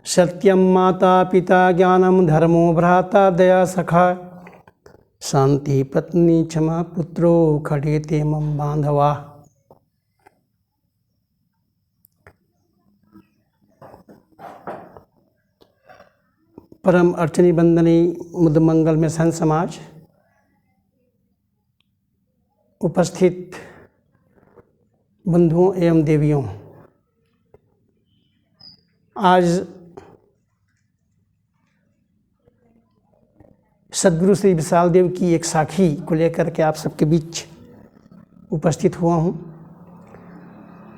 सत्यम माता पिता ज्ञानम धर्मो भ्राता दया सखा शांति पत्नी क्षमा पुत्रो खड़ेते मम बांधवा। परम अर्चनी बंदनी मुद मंगल में संत समाज, उपस्थित बंधुओं एवं देवियों, आज सद्गुरु श्री विशाल देव की एक साखी को लेकर के आप सबके बीच उपस्थित हुआ हूँ।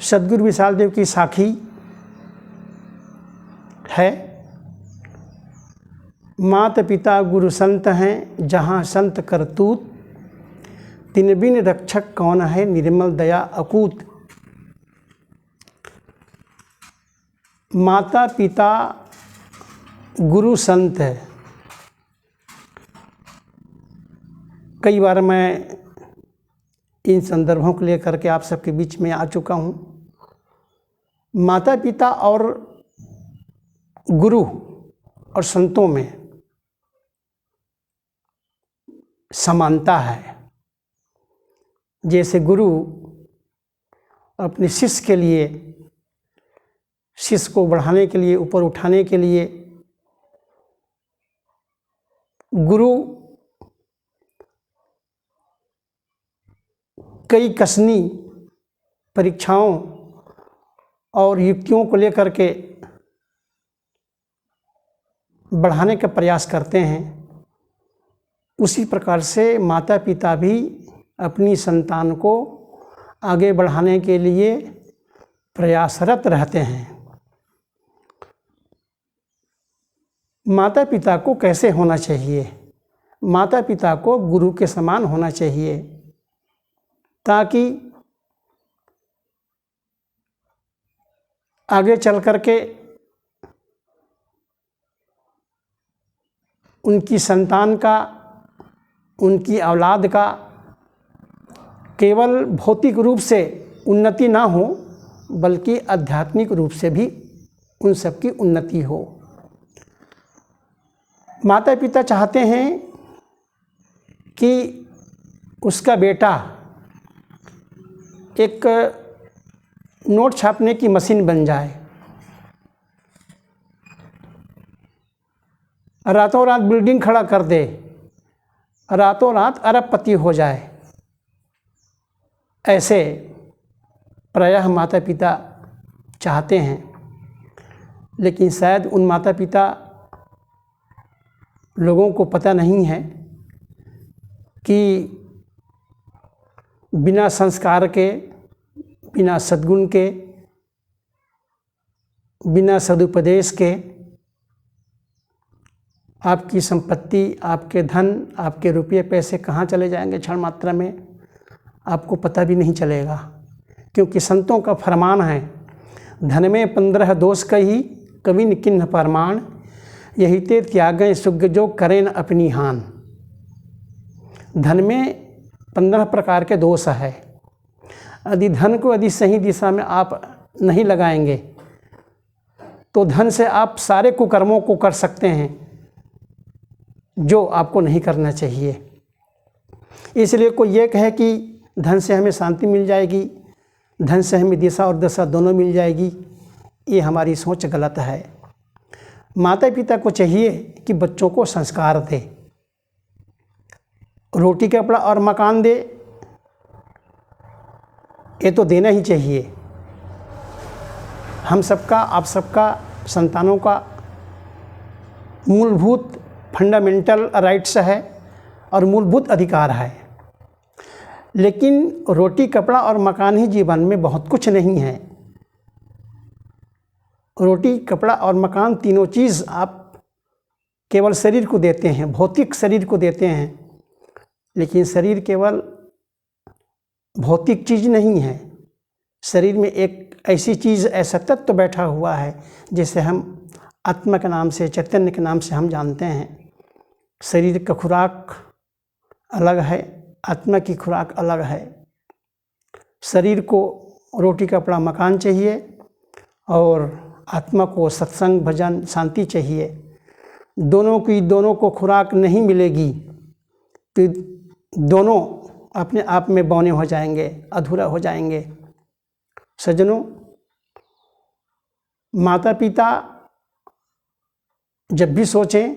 सद्गुरु विशाल देव की साखी है, माता पिता गुरु संत हैं जहाँ संत करतूत, तिन बिन रक्षक कौन है निर्मल दया अकूत। माता पिता गुरु संत है। कई बार मैं इन संदर्भों को लेकर के आप सबके बीच में आ चुका हूँ। माता पिता और गुरु और संतों में समानता है। जैसे गुरु अपने शिष्य के लिए, शिष्य को बढ़ाने के लिए, ऊपर उठाने के लिए, गुरु कई कसनी परीक्षाओं और युक्तियों को लेकर के बढ़ाने का प्रयास करते हैं। उसी प्रकार से माता पिता भी अपनी संतान को आगे बढ़ाने के लिए प्रयासरत रहते हैं। माता पिता को कैसे होना चाहिए? माता पिता को गुरु के समान होना चाहिए, ताकि आगे चल कर के उनकी संतान का, उनकी औलाद का केवल भौतिक रूप से उन्नति ना हो, बल्कि आध्यात्मिक रूप से भी उन सबकी उन्नति हो। माता पिता चाहते हैं कि उसका बेटा एक नोट छापने की मशीन बन जाए, रातों रात बिल्डिंग खड़ा कर दे, रातों रात अरबपति हो जाए। ऐसे प्रायः माता पिता चाहते हैं, लेकिन शायद उन माता पिता लोगों को पता नहीं है कि बिना संस्कार के, बिना सद्गुण के, बिना सदुपदेश के आपकी संपत्ति, आपके धन, आपके रुपये पैसे कहाँ चले जाएंगे क्षण मात्रा में आपको पता भी नहीं चलेगा। क्योंकि संतों का फरमान है, धन में 15 दोष कही कविन किन्ह परमाण, यही ते त्यागें सुग जो करें अपनी हान। धन में 15 प्रकार के दोष है। यदि धन को यदि सही दिशा में आप नहीं लगाएंगे तो धन से आप सारे कुकर्मों को कर सकते हैं जो आपको नहीं करना चाहिए। इसलिए कोई ये कहे कि धन से हमें शांति मिल जाएगी, धन से हमें दिशा और दशा दोनों मिल जाएगी, ये हमारी सोच गलत है। माता पिता को चाहिए कि बच्चों को संस्कार दे, रोटी कपड़ा और मकान दे, ये तो देना ही चाहिए। हम सबका, आप सबका, संतानों का मूलभूत फंडामेंटल राइट्स है और मूलभूत अधिकार है। लेकिन रोटी कपड़ा और मकान ही जीवन में बहुत कुछ नहीं है। रोटी कपड़ा और मकान तीनों चीज़ आप केवल शरीर को देते हैं, भौतिक शरीर को देते हैं, लेकिन शरीर केवल भौतिक चीज़ नहीं है। शरीर में एक ऐसी चीज़, ऐसा तत्व बैठा हुआ है जिसे हम आत्मा के नाम से, चैतन्य के नाम से हम जानते हैं। शरीर का खुराक अलग है, आत्मा की खुराक अलग है। शरीर को रोटी कपड़ा मकान चाहिए और आत्मा को सत्संग भजन शांति चाहिए। दोनों को खुराक नहीं मिलेगी तो दोनों अपने आप में बौने हो जाएंगे, अधूरा हो जाएंगे। सज्जनों, माता पिता जब भी सोचें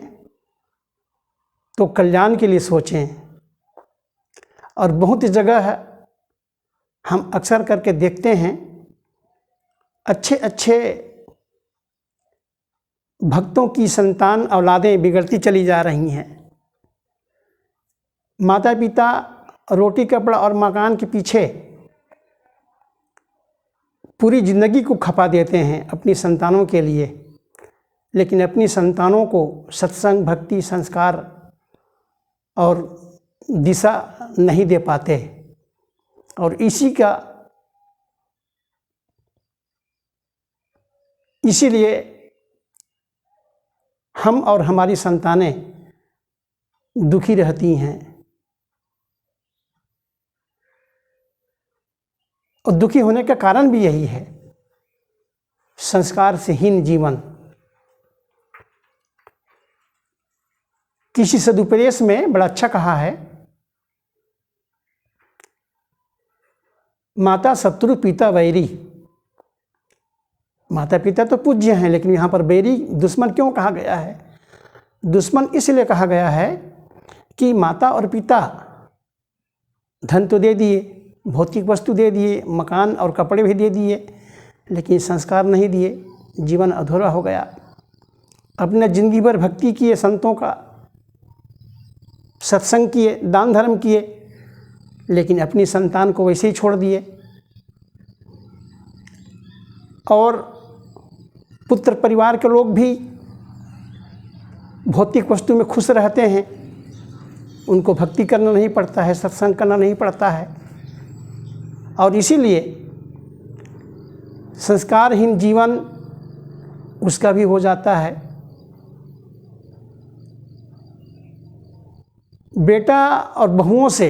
तो कल्याण के लिए सोचें। और बहुत जगह हम अक्सर करके देखते हैं अच्छे भक्तों की संतान औलादें बिगड़ती चली जा रही हैं। माता पिता रोटी कपड़ा और मकान के पीछे पूरी जिंदगी को खपा देते हैं अपनी संतानों के लिए, लेकिन अपनी संतानों को सत्संग भक्ति संस्कार और दिशा नहीं दे पाते। और इसीलिए हम और हमारी संतानें दुखी रहती हैं। और दुखी होने का कारण भी यही है, संस्कार से हीन जीवन। किसी सदुपदेश में बड़ा अच्छा कहा है, माता शत्रु पिता वैरी। माता पिता तो पूज्य हैं, लेकिन यहाँ पर बैरी दुश्मन क्यों कहा गया है? दुश्मन इसलिए कहा गया है कि माता और पिता धन तो दे दिए, भौतिक वस्तु दे दिए, मकान और कपड़े भी दे दिए, लेकिन संस्कार नहीं दिए, जीवन अधूरा हो गया। अपने जिंदगी भर भक्ति किए, संतों का सत्संग किए, दान धर्म किए, लेकिन अपनी संतान को वैसे ही छोड़ दिए। और पुत्र परिवार के लोग भी भौतिक वस्तु में खुश रहते हैं, उनको भक्ति करना नहीं पड़ता है, सत्संग करना नहीं पड़ता है। और इसीलिए संस्कारहीन जीवन उसका भी हो जाता है। बेटा और बहुओं से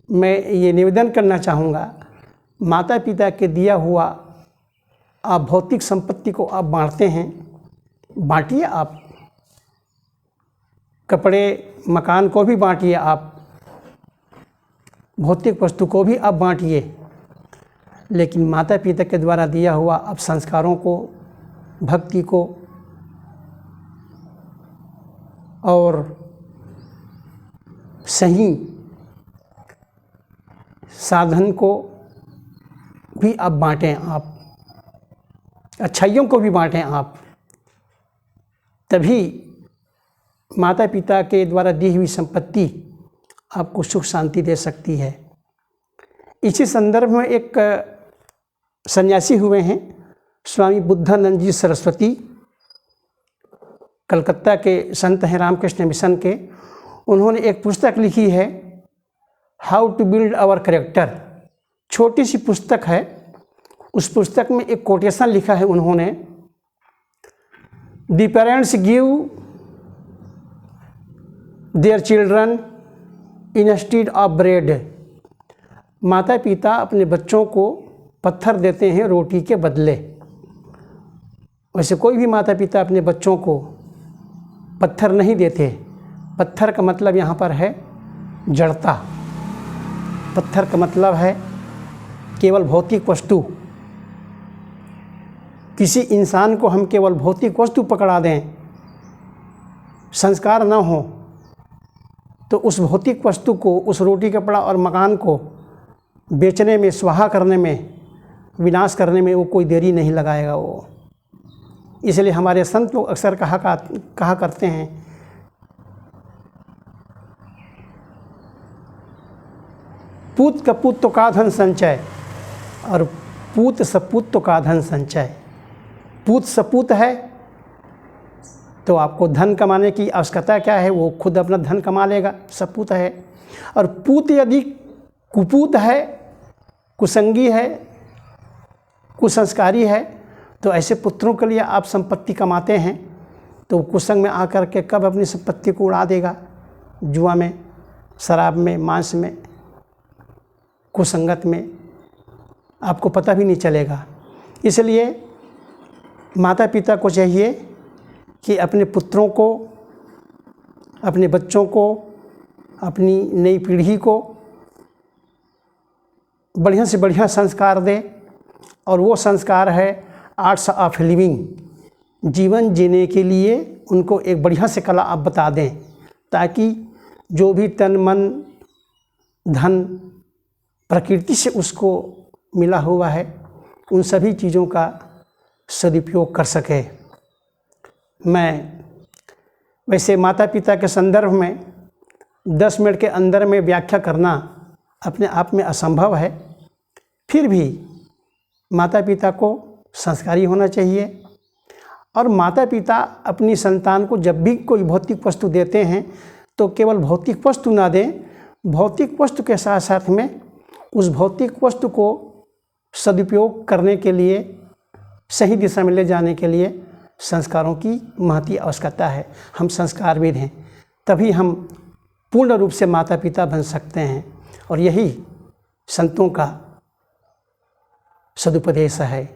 मैं ये निवेदन करना चाहूँगा, माता पिता के दिया हुआ आप भौतिक संपत्ति को आप बांटते हैं, बांटिए आप। कपड़े मकान को भी बांटिए आप, भौतिक वस्तु को भी आप बांटिए, लेकिन माता पिता के द्वारा दिया हुआ आप संस्कारों को, भक्ति को और सही साधन को भी आप बांटें, आप अच्छाइयों को भी बांटें आप। तभी माता पिता के द्वारा दी हुई संपत्ति आपको सुख शांति दे सकती है। इसी संदर्भ में एक सन्यासी हुए हैं स्वामी बुद्धानंद जी सरस्वती, कलकत्ता के संत हैं रामकृष्ण मिशन के। उन्होंने एक पुस्तक लिखी है, how to build our character. छोटी सी पुस्तक है, उस पुस्तक में एक कोटेशन लिखा है उन्होंने, the parents give their children instead of bread. माता पिता अपने बच्चों को पत्थर देते हैं रोटी के बदले। वैसे कोई भी माता पिता अपने बच्चों को पत्थर नहीं देते। पत्थर का मतलब यहाँ पर है जड़ता। पत्थर का मतलब है केवल भौतिक वस्तु। किसी इंसान को हम केवल भौतिक वस्तु पकड़ा दें, संस्कार न हो, तो उस भौतिक वस्तु को, उस रोटी कपड़ा और मकान को बेचने में, स्वाहा करने में, विनाश करने में वो कोई देरी नहीं लगाएगा वो। इसलिए हमारे संत लोग अक्सर कहा करते हैं, पूत कपूत तो का धन संचय और पूत सपूत तो का धन संचय। पूत सपूत है तो आपको धन कमाने की आवश्यकता क्या है, वो खुद अपना धन कमा लेगा, सपूत है। और पूत यदि कुपूत है, कुसंगी है, कुसंस्कारी है, तो ऐसे पुत्रों के लिए आप संपत्ति कमाते हैं तो कुसंग में आकर के कब अपनी संपत्ति को उड़ा देगा, जुआ में, शराब में, मांस में, कुसंगत में, आपको पता भी नहीं चलेगा। इसलिए माता पिता को चाहिए कि अपने पुत्रों को, अपने बच्चों को, अपनी नई पीढ़ी को बढ़िया से बढ़िया संस्कार दें, और वो संस्कार है आर्ट्स ऑफ लिविंग। जीवन जीने के लिए उनको एक बढ़िया से कला आप बता दें, ताकि जो भी तन मन धन प्रकृति से उसको मिला हुआ है उन सभी चीज़ों का सदुपयोग कर सके। मैं वैसे माता पिता के संदर्भ में 10 मिनट के अंदर में व्याख्या करना अपने आप में असंभव है, फिर भी माता पिता को संस्कारी होना चाहिए। और माता पिता अपनी संतान को जब भी कोई भौतिक वस्तु देते हैं तो केवल भौतिक वस्तु ना दें, भौतिक वस्तु के साथ साथ में उस भौतिक वस्तु को सदुपयोग करने के लिए, सही दिशा में ले जाने के लिए संस्कारों की महती आवश्यकता है। हम संस्कारविद हैं, तभी हम पूर्ण रूप से माता पिता बन सकते हैं, और यही संतों का सदुपदेश है।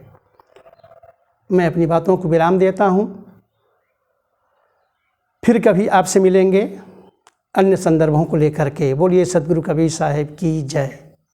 मैं अपनी बातों को विराम देता हूँ, फिर कभी आपसे मिलेंगे अन्य संदर्भों को लेकर के। बोलिए सद्गुरु कबीर साहिब की जय।